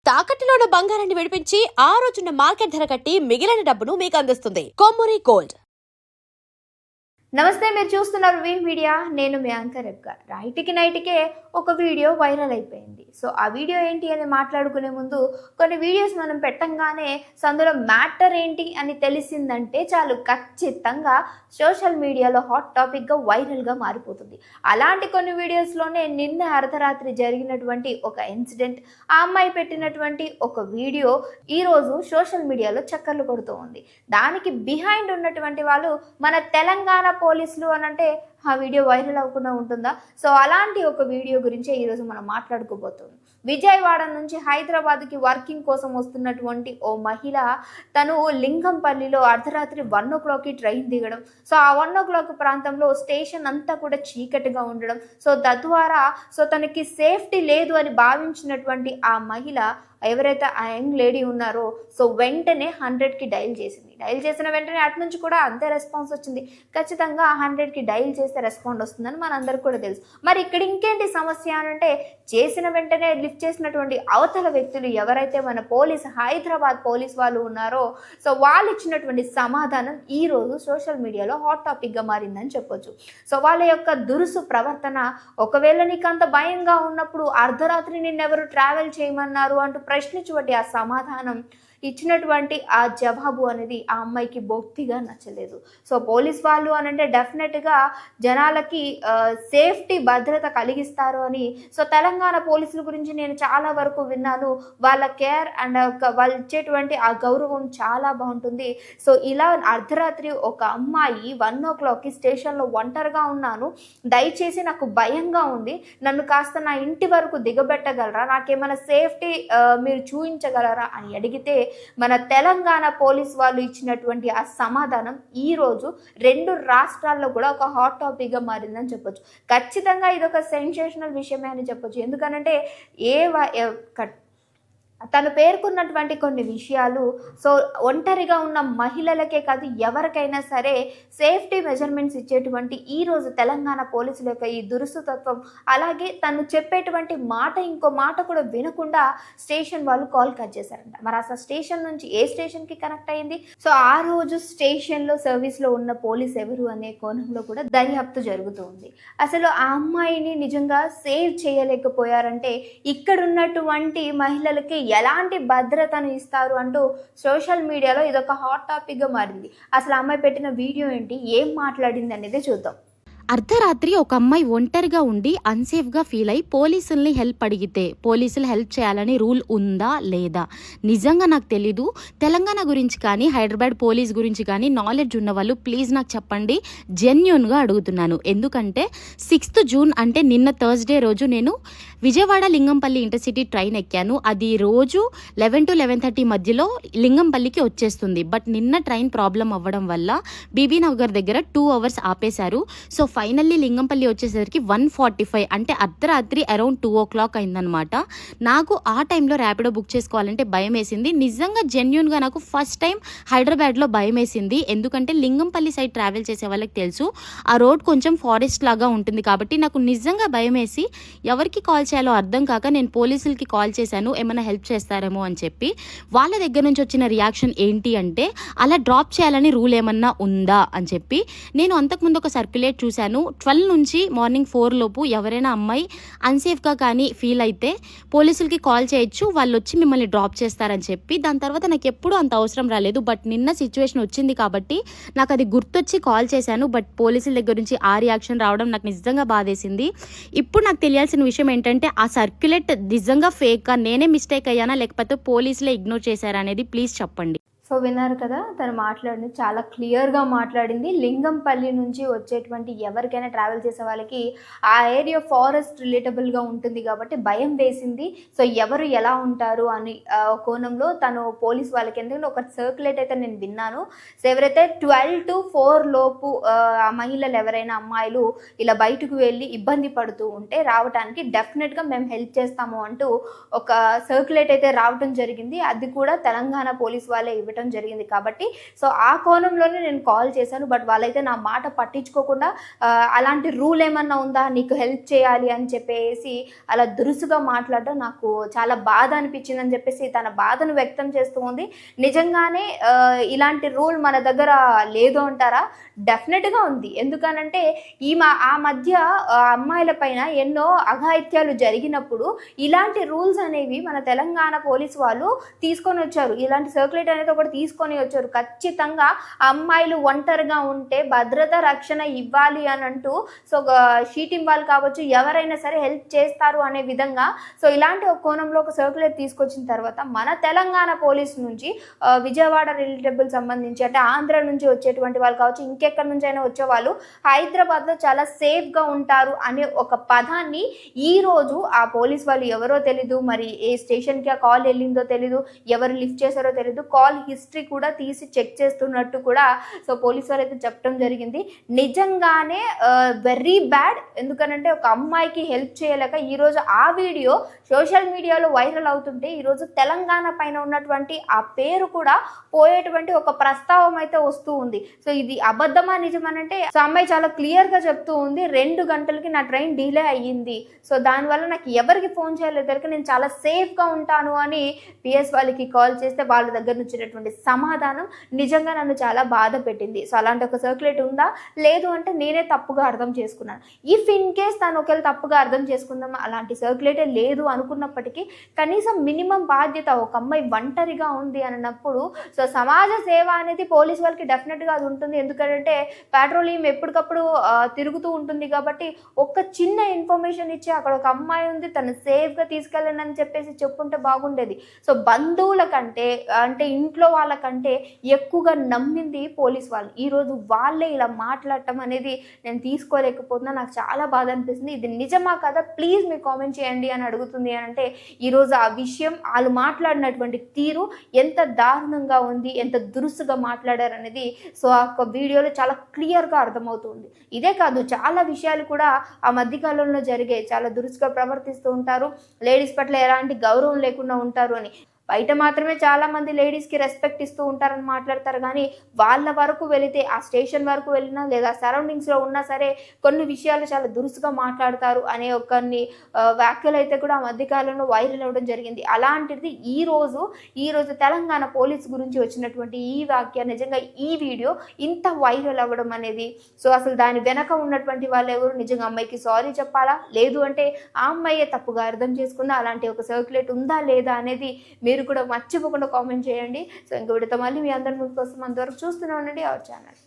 తాకట్టులో ఉన్న బంగారాన్ని విడిపించి ఆ రోజున్న మార్కెట్ ధర కట్టి మిగిలిన డబ్బును మీకు అందిస్తుంది కొమ్మూరి గోల్డ్. నమస్తే, మీరు చూస్తున్నారు వి మీడియా. నేను మీ యాంకర్ రెబ్గా. రైట్కి నైట్కే ఒక వీడియో వైరల్ అయిపోయింది. సో ఆ వీడియో ఏంటి అని మాట్లాడుకునే ముందు కొన్ని వీడియోస్ మనం పెట్టంగానే అందులో మ్యాటర్ ఏంటి అని తెలిసిందంటే చాలు, ఖచ్చితంగా సోషల్ మీడియాలో హాట్ టాపిక్గా వైరల్గా మారిపోతుంది. అలాంటి కొన్ని వీడియోస్లోనే నిన్న అర్ధరాత్రి జరిగినటువంటి ఒక ఇన్సిడెంట్, ఆ అమ్మాయి పెట్టినటువంటి ఒక వీడియో ఈరోజు సోషల్ మీడియాలో చక్కర్లు కొడుతూ ఉంది. దానికి బిహైండ్ ఉన్నటువంటి వాళ్ళు మన తెలంగాణ పోలీసులు అని అంటే ఆ వీడియో వైరల్ అవ్వకుండా ఉంటుందా? సో అలాంటి ఒక వీడియో గురించే ఈరోజు మనం మాట్లాడుకోబోతున్నాం. విజయవాడ నుంచి హైదరాబాద్కి వర్కింగ్ కోసం వస్తున్నటువంటి ఓ మహిళ, తను లింగంపల్లిలో అర్ధరాత్రి 1 o'clockకి ట్రైన్ దిగడం. సో ఆ 1 o'clock ప్రాంతంలో స్టేషన్ అంతా కూడా చీకటిగా ఉండడం. సో తద్వారా తనకి సేఫ్టీ లేదు అని భావించినటువంటి ఆ మహిళ, ఎవరైతే ఆ యంగ్ లేడీ ఉన్నారో, సో వెంటనే 100కి డైల్ చేసింది. డైల్ చేసిన వెంటనే అటు నుంచి కూడా అంతే రెస్పాన్స్ వచ్చింది. ఖచ్చితంగా 100కి డైల్ చేస్తే రెస్పాండ్ వస్తుందని మనందరికి కూడా తెలుసు. మరి ఇక్కడ ఇంకేంటి సమస్య అని అంటే, చేసిన వెంటనే లిఫ్ట్ చేసినటువంటి అవతల వ్యక్తులు ఎవరైతే మన హైదరాబాద్ పోలీస్ వాళ్ళు ఉన్నారో, సో వాళ్ళు ఇచ్చినటువంటి సమాధానం ఈరోజు సోషల్ మీడియాలో హాట్ టాపిక్గా మారిందని చెప్పొచ్చు. సో వాళ్ళ యొక్క దురుసు ప్రవర్తన, ఒకవేళ నీకు అంత భయంగా ఉన్నప్పుడు అర్ధరాత్రి నిన్నెవరు ట్రావెల్ చేయమన్నారు అంటూ ప్రశ్నించుబట్టి ఆ సమాధానం ఇచ్చినటువంటి ఆ జవాబు అనేది ఆ అమ్మాయికి బొత్తిగా నచ్చలేదు. సో పోలీస్ వాళ్ళు అనంటే డెఫినెట్గా జనాలకి సేఫ్టీ భద్రత కలిగిస్తారు అని. సో తెలంగాణ పోలీసుల గురించి నేను చాలా వరకు విన్నాను. వాళ్ళ కేర్ అండ్ వాళ్ళు ఇచ్చేటువంటి ఆ గౌరవం చాలా బాగుంటుంది. సో ఇలా అర్ధరాత్రి ఒక అమ్మాయి 1 o'clockకి స్టేషన్లో ఒంటరిగా ఉన్నాను, దయచేసి నాకు భయంగా ఉంది, నన్ను కాస్త నా ఇంటి వరకు దిగబెట్టగలరా, నాకేమైనా సేఫ్టీ మీరు చూపించగలరా అని అడిగితే మన తెలంగాణ పోలీస్ వాళ్ళు ఇచ్చినటువంటి ఆ సమాధానం ఈరోజు 2 రాష్ట్రాల్లో కూడా ఒక హాట్ టాపిక్గా మారిందని చెప్పొచ్చు. ఖచ్చితంగా ఇది ఒక సెన్సేషనల్ విషయమే అని చెప్పొచ్చు. ఎందుకనంటే తను పేర్కొన్నటువంటి కొన్ని విషయాలు సో ఒంటరిగా ఉన్న మహిళలకే కాదు, ఎవరికైనా సరే సేఫ్టీ మెజర్మెంట్స్ ఇచ్చేటువంటి ఈరోజు తెలంగాణ పోలీసుల యొక్క ఈ దురుసుతత్వం, అలాగే తను చెప్పేటువంటి మాట ఇంకో మాట కూడా వినకుండా స్టేషన్ వాళ్ళు కాల్ కట్ చేశారంట. మరి అసలు స్టేషన్ నుంచి ఏ స్టేషన్కి కనెక్ట్ అయింది, సో ఆ రోజు స్టేషన్లో సర్వీస్లో ఉన్న పోలీస్ ఎవరు అనే కోణంలో కూడా దర్యాప్తు జరుగుతూ ఉంది. అసలు ఆ అమ్మాయిని నిజంగా సేవ్ చేయలేకపోయారంటే ఇక్కడున్నటువంటి మహిళలకి ఎలాంటి భద్రతను ఇస్తారు అంటూ సోషల్ మీడియాలో ఇదొక హాట్ టాపిక్గా మారింది. అసలు అమ్మాయి పెట్టిన వీడియో ఏంటి, ఏం మాట్లాడింది అనేది చూద్దాం. అర్ధరాత్రి ఒక అమ్మాయి ఒంటరిగా ఉండి అన్సేఫ్గా ఫీల్ అయ్యి పోలీసుల్ని హెల్ప్ అడిగితే పోలీసులు హెల్ప్ చేయాలని రూల్ ఉందా లేదా? నిజంగా నాకు తెలీదు. తెలంగాణ గురించి కానీ హైదరాబాద్ పోలీస్ గురించి కానీ నాలెడ్జ్ ఉన్న వాళ్ళు ప్లీజ్ నాకు చెప్పండి, జెన్యూన్గా అడుగుతున్నాను. ఎందుకంటే 6th June అంటే నిన్న థర్స్డే రోజు నేను విజయవాడ లింగంపల్లి ఇంటర్సిటీ ట్రైన్ ఎక్కాను. అది రోజు 11 to 11:30 మధ్యలో లింగంపల్లికి వచ్చేస్తుంది. బట్ నిన్న ట్రైన్ ప్రాబ్లం అవ్వడం వల్ల బీబీ నగర్ దగ్గర 2 hours ఆపేశారు. సో ఫైనల్లీ లింగంపల్లి వచ్చేసరికి 1:45 అంటే అర్ధరాత్రి అరౌండ్ 2 o'clock అయిందనమాట. నాకు ఆ టైంలో ర్యాపిడో బుక్ చేసుకోవాలంటే భయం వేసింది. నిజంగా జెన్యూన్గా నాకు ఫస్ట్ టైం హైదరాబాద్లో భయం వేసింది. ఎందుకంటే లింగంపల్లి సైడ్ ట్రావెల్ చేసే వాళ్ళకి తెలుసు, ఆ రోడ్ కొంచెం ఫారెస్ట్ లాగా ఉంటుంది కాబట్టి నాకు నిజంగా భయం వేసి ఎవరికి కాల్ చేయాలో అర్థం కాక నేను పోలీసులకి కాల్ చేశాను, ఏమైనా హెల్ప్ చేస్తారేమో అని చెప్పి. వాళ్ళ దగ్గర నుంచి వచ్చిన రియాక్షన్ ఏంటి అంటే, అలా డ్రాప్ చేయాలని రూల్ ఏమన్నా ఉందా అని చెప్పి. నేను అంతకుముందు ఒక సర్క్యులేట్ చూశాను, 12 నుంచి మార్నింగ్ 4 లోపు ఎవరైనా అమ్మాయి అన్సేఫ్గా కానీ ఫీల్ అయితే పోలీసులకి కాల్ చేయొచ్చు, వాళ్ళు వచ్చి మిమ్మల్ని డ్రాప్ చేస్తారని చెప్పి. దాని తర్వాత నాకు ఎప్పుడూ అంత అవసరం రాలేదు. బట్ నిన్న సిచ్యువేషన్ వచ్చింది కాబట్టి నాకు అది గుర్తొచ్చి కాల్ చేశాను. బట్ పోలీసుల దగ్గర నుంచి ఆ రియాక్షన్ రావడం నాకు నిజంగా బాధేసింది. ఇప్పుడు నాకు తెలియాల్సిన విషయం ఏంటంటే, ఆ సర్క్యులేట్ నిజంగా ఫేక్గా నేనే మిస్టేక్ అయ్యానా లేకపోతే పోలీసులే ఇగ్నోర్ చేశారా అనేది ప్లీజ్ చెప్పండి. సో విన్నారు కదా, తను మాట్లాడింది చాలా క్లియర్గా మాట్లాడింది. లింగంపల్లి నుంచి వచ్చేటువంటి ఎవరికైనా ట్రావెల్ చేసే వాళ్ళకి ఆ ఏరియా ఫారెస్ట్ రిలేటబుల్గా ఉంటుంది కాబట్టి భయం వేసింది. సో ఎవరు ఎలా ఉంటారు అని కోణంలో తను పోలీస్ వాళ్ళకి, ఎందుకంటే ఒక సర్క్యులేట్ అయితే నేను విన్నాను. సో ఎవరైతే 12 to 4 లోపు ఆ మహిళలు ఎవరైనా అమ్మాయిలు ఇలా బయటకు వెళ్ళి ఇబ్బంది పడుతూ ఉంటే రావడానికి డెఫినెట్గా మేము హెల్ప్ చేస్తాము అంటూ ఒక సర్క్యులేట్ అయితే రావడం జరిగింది. అది కూడా తెలంగాణ పోలీస్ వాళ్ళే ఇవ్వటం చేయటం జరిగింది కాబట్టి సో ఆ కోణంలోనే నేను కాల్ చేశాను. బట్ వాళ్ళైతే నా మాట పట్టించుకోకుండా అలాంటి రూల్ ఏమన్నా ఉందా నీకు హెల్ప్ చేయాలి అని చెప్పేసి అలా దురుసుగా మాట్లాడడం నాకు చాలా బాధ అనిపించింది అని చెప్పేసి తన బాధను వ్యక్తం చేస్తూ ఉంది. నిజంగానే ఇలాంటి రూల్ మన దగ్గర లేదు అంటారా? డెఫినెట్గా ఉంది. ఎందుకనంటే ఆ మధ్య అమ్మాయిల పైన ఎన్నో అఘాయిత్యాలు జరిగినప్పుడు ఇలాంటి రూల్స్ అనేవి మన తెలంగాణ పోలీసు వాళ్ళు తీసుకొని వచ్చారు. ఇలాంటి సర్క్యులేట్ అనేది ఒకటి తీసుకొని వచ్చారు. ఖచ్చితంగా అమ్మాయిలు ఒంటరిగా ఉంటే భద్రత రక్షణ ఇవ్వాలి అని అంటూ సో షీట్ ఇవ్వాలి కావచ్చు, ఎవరైనా సరే హెల్ప్ చేస్తారు అనే విధంగా సో ఇలాంటి ఒక కోణంలో ఒక సర్క్యులేట్ తీసుకొచ్చిన తర్వాత మన తెలంగాణ పోలీసు నుంచి విజయవాడ రిలేటబుల్ సంబంధించి అంటే ఆంధ్ర నుంచి వచ్చేటువంటి వాళ్ళు కావచ్చు, ఇంకెక్కడి నుంచి అయినా వచ్చేవాళ్ళు హైదరాబాద్లో చాలా సేఫ్గా ఉంటారు అనే ఒక పదాన్ని ఈరోజు ఆ పోలీస్ వాళ్ళు ఎవరో తెలీదు, మరి ఏ స్టేషన్కి ఆ కాల్ వెళ్ళిందో తెలీదు, ఎవరు లిఫ్ట్ చేశారో తెలీదు, కాల్ హిస్టరీ కూడా తీసి చెక్ చేస్తున్నట్టు కూడా సో పోలీస్ వాళ్ళు అయితే చెప్పడం జరిగింది. నిజంగానే వెరీ బ్యాడ్. ఎందుకనంటే ఒక అమ్మాయికి హెల్ప్ చేయలేక ఈరోజు ఆ వీడియో సోషల్ మీడియాలో వైరల్ అవుతుంటే ఈరోజు తెలంగాణ పైన ఉన్నటువంటి ఆ పేరు కూడా పోయేటువంటి ఒక ప్రస్తావం అయితే వస్తూ ఉంది. సో ఇది అబద్ధమా నిజమనంటే సో అమ్మాయి చాలా క్లియర్గా చెప్తూ ఉంది, 2 గంటలకి నా ట్రైన్ డిలే అయ్యింది, సో దానివల్ల నాకు ఎవరికి ఫోన్ చేయలేదు, నేను చాలా సేఫ్గా ఉంటాను అని పిఎస్ వాళ్ళకి కాల్ చేస్తే వాళ్ళ దగ్గర నుంచి వచ్చినటువంటి సమాధానం నిజంగా నన్ను చాలా బాధ పెట్టింది. సో అలాంటి ఒక సర్క్యులేట్ ఉందా? లేదు అంటే నేనే తప్పుగా అర్థం చేసుకున్నాను. ఇఫ్ ఇన్ కేస్ తను ఒకవేళ తప్పుగా అర్థం చేసుకుందాం అలాంటి సర్క్యులేటే లేదు అనుకున్నప్పటికీ కనీసం మినిమం బాధ్యత, ఒక అమ్మాయి ఒంటరిగా ఉంది అన్నప్పుడు సో సమాజ సేవ అనేది పోలీస్ వాళ్ళకి డెఫినెట్గా అది ఉంటుంది. ఎందుకంటే పెట్రోలియం ఎప్పటికప్పుడు తిరుగుతూ ఉంటుంది కాబట్టి ఒక చిన్న ఇన్ఫర్మేషన్ ఇచ్చి అక్కడ ఒక అమ్మాయి ఉంది తను సేఫ్గా తీసుకెళ్ళండి అని చెప్పేసి చెప్పుంటే బాగుండేది. సో బంధువుల కంటే అంటే ఇంట్లో వాళ్ళకంటే ఎక్కువగా నమ్మింది పోలీస్ వాళ్ళు. ఈరోజు వాళ్ళే ఇలా మాట్లాడటం అనేది నేను తీసుకోలేకపోతున్నా. నాకు చాలా బాధ అనిపిస్తుంది. ఇది నిజమా కదా ప్లీజ్ మీరు కామెంట్ చేయండి అని అడుగుతుంది. అంటే ఈరోజు ఆ విషయం వాళ్ళు మాట్లాడినటువంటి తీరు ఎంత దారుణంగా ఉంది, ఎంత దురుసుగా మాట్లాడారు అనేది సో ఆ వీడియోలో చాలా క్లియర్గా అర్థమవుతుంది. ఇదే కాదు చాలా విషయాలు కూడా ఆ మధ్యకాలంలో జరిగాయి. చాలా దురుసుగా ప్రవర్తిస్తూ ఉంటారు, లేడీస్ పట్ల ఎలాంటి గౌరవం లేకుండా ఉంటారు అని. బయట మాత్రమే చాలామంది లేడీస్కి రెస్పెక్ట్ ఇస్తూ ఉంటారని మాట్లాడతారు, కానీ వాళ్ళ వరకు వెళితే ఆ స్టేషన్ వరకు వెళ్ళినా లేదా సరౌండింగ్స్లో ఉన్నా సరే కొన్ని విషయాలు చాలా దురుసుగా మాట్లాడతారు అనే కొన్ని వ్యాఖ్యలు అయితే కూడా ఆ మధ్యకాలంలో వైరల్ అవ్వడం జరిగింది. అలాంటిది ఈరోజు తెలంగాణ పోలీస్ గురించి వచ్చినటువంటి ఈ వ్యాఖ్య, నిజంగా ఈ వీడియో ఇంత వైరల్ అవ్వడం అనేది సో అసలు దాని వెనక ఉన్నటువంటి వాళ్ళు ఎవరు? నిజంగా అమ్మాయికి సారీ చెప్పాలా, లేదు అంటే ఆ అమ్మాయే తప్పుగా అర్థం చేసుకుందా, అలాంటి ఒక సర్క్యులేట్ ఉందా లేదా అనేది మీరు కూడా మర్చిపోకుండా కామెంట్ చేయండి. సో ఇంక వీడితో మళ్ళీ మీ అందరి ముందుకు వస్తాం. అంతవరకు చూస్తూనే ఉండండి అవర్ ఛానల్.